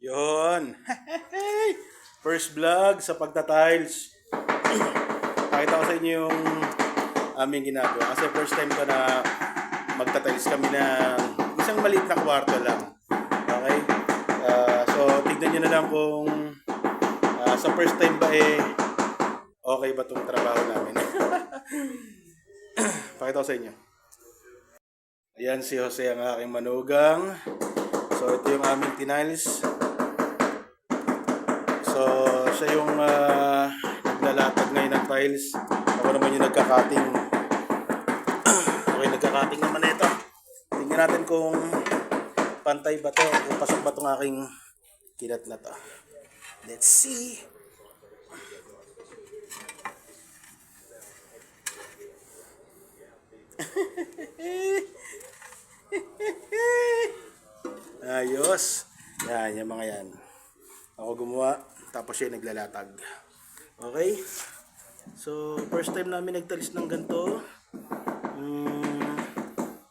Yon. First vlog sa pagta-tiles. Pakita ko sa inyo yung aming ginagawa. Kasi first time ko na magta-tiles kami na isang maliit na kwarto lang. Okay? So, tignan nyo na lang kung sa first time ba okay ba itong trabaho namin. Pakita ko sa inyo. Ayan si Jose ang aking manugang. So, ito yung aming tiles. So, siya yung naglalatag ngayon ng tiles. Ako naman yung nagkakating. Okay, nagkakating naman ito. Tingnan natin kung pantay ba to, kung pasok ba itong aking kilat na to. Let's see. Ayos. Yan, yung mga yan. Ako gumawa, tapos siya naglalatag. Okay? So, first time namin nagtalis ng ganito.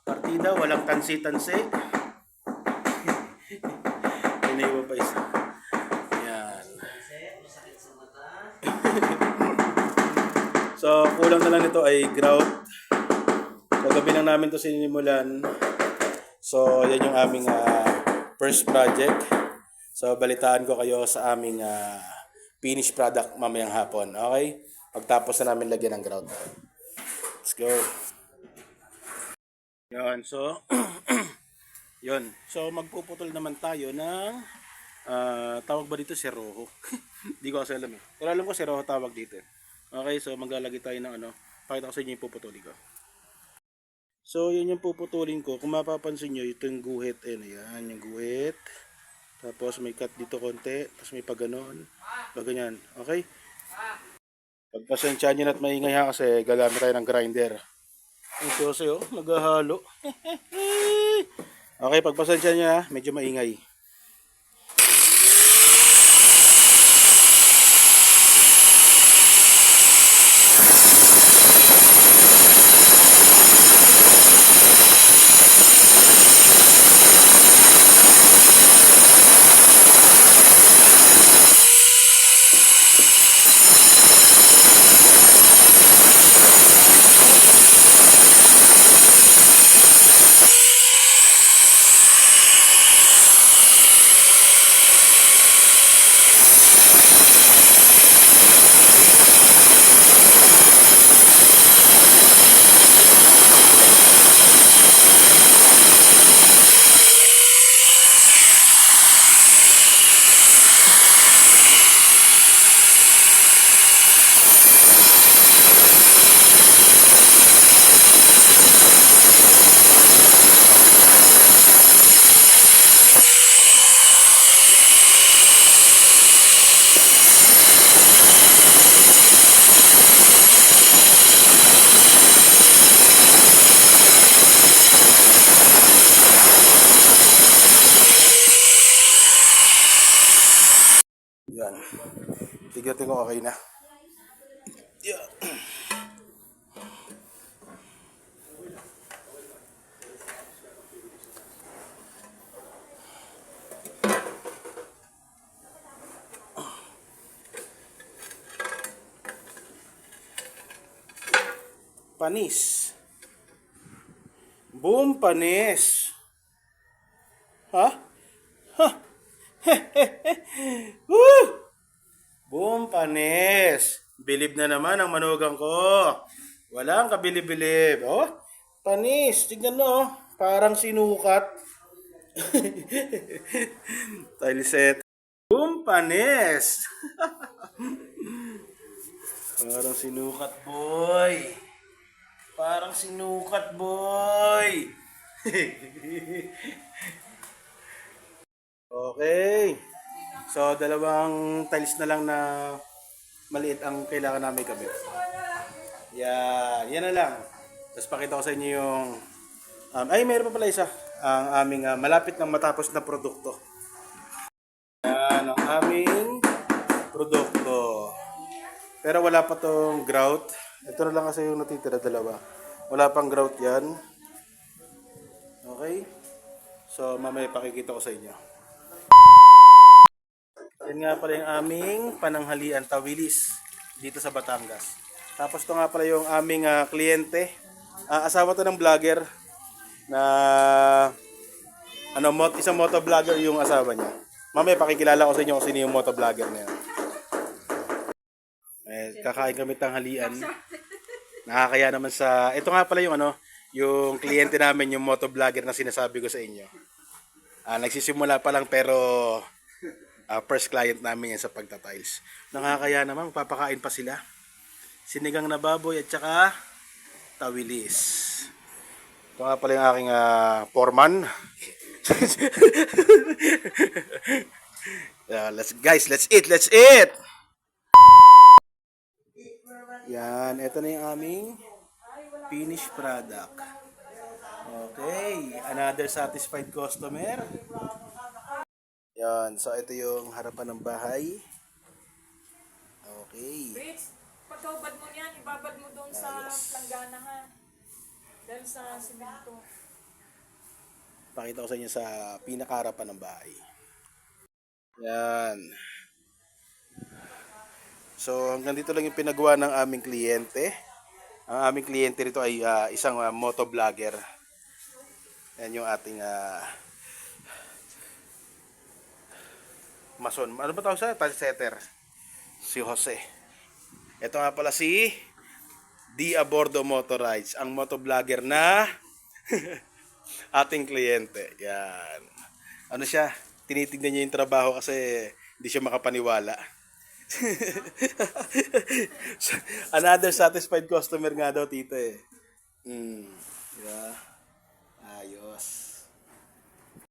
Partida, walang tansi-tansi. Iniwan pa isa. Yan. So, kulang na lang nito ay grout. So, gabi lang namin ito sinimulan. So, yan yung aming first project. So, balitaan ko kayo sa aming finished product mamayang hapon. Okay? Pagtapos na namin lagyan ng grout. Let's go. Yun. So, yun. So, magpuputol naman tayo ng tawag ba dito? Seroho. Hindi ko kasi alam eh. Pero alam ko seroho tawag dito. Okay? So, maglalagay tayo ng pakita ko sa inyo yung puputulin ko. So, yun yung puputulin ko. Kung mapapansin nyo, ito yung guhit. Ayan, yung guhit. Tapos may cut dito konti. Tapos may pagganon. Paganyan. Okay? Pagpasensya nyo na't maingay ha kasi gagamit tayo ng grinder. Ito kasi naghahalo. Okay, pagpasensya nyo ha. Medyo maingay. Yan. Tignan ko okay na. Yeah. Panis. Boom, panis. Ha? Ha? Woo! Boom, panis. Bilib na naman ang manugang ko. Walang kabilib-bilib. Oh, panis. Tignan mo. Parang sinukat. Tile set. Boom, panis. Parang sinukat, boy. Parang sinukat, boy. Okay. So, dalawang tiles na lang na maliit ang kailangan namin kabit. Yan. Yan na lang. Tapos pakita ko sa inyo yung... mayroon pa pala isa. Ang aming malapit ng matapos na produkto. Yan ang aming produkto. Pero wala pa tong grout. Ito na lang kasi yung natitira dalawa. Wala pang grout yan. Okay? So, mamaya pakikita ko sa inyo. Yan nga pala yung aming pananghalian, tawilis, dito sa Batangas. Tapos to nga pala yung aming kliyente. Asawa to ng vlogger na isang motovlogger yung asawa niya. Mamaya pakikilala ko sa inyo kung sino yung motovlogger niya. Kakain kami tanghalian. Nakakaya naman sa... Ito nga pala yung yung kliyente namin, yung motovlogger na sinasabi ko sa inyo. Nagsisimula pa lang pero first client namin yan sa pagtatiles. Nakakaya naman, papakain pa sila. Sinigang na baboy at saka tawilis. Ito nga pala yung aking foreman. Let's eat! Yan, ito na yung aming finished product. Okay, another satisfied customer. Yan, so ito yung harapan ng bahay. Okay. Rich, pagkaubad mo niyan, ibabad mo doon sa planggana ha. Dahil sa simento. Pakita ko sa inyo sa pinakaharapan ng bahay. Yan. So hanggang dito lang yung pinagawa ng aming kliyente. Ang aming kliyente rito ay isang motovlogger. Yan yung ating mason. Ano ba tawag sa tile setter? Si Jose. Ito nga pala si Di Abordo Motorides, ang motovlogger na ating kliyente. Yan. Ano siya? Tinitignan niya yung trabaho kasi hindi siya makapaniwala. Another satisfied customer nga daw, tito eh. Yeah.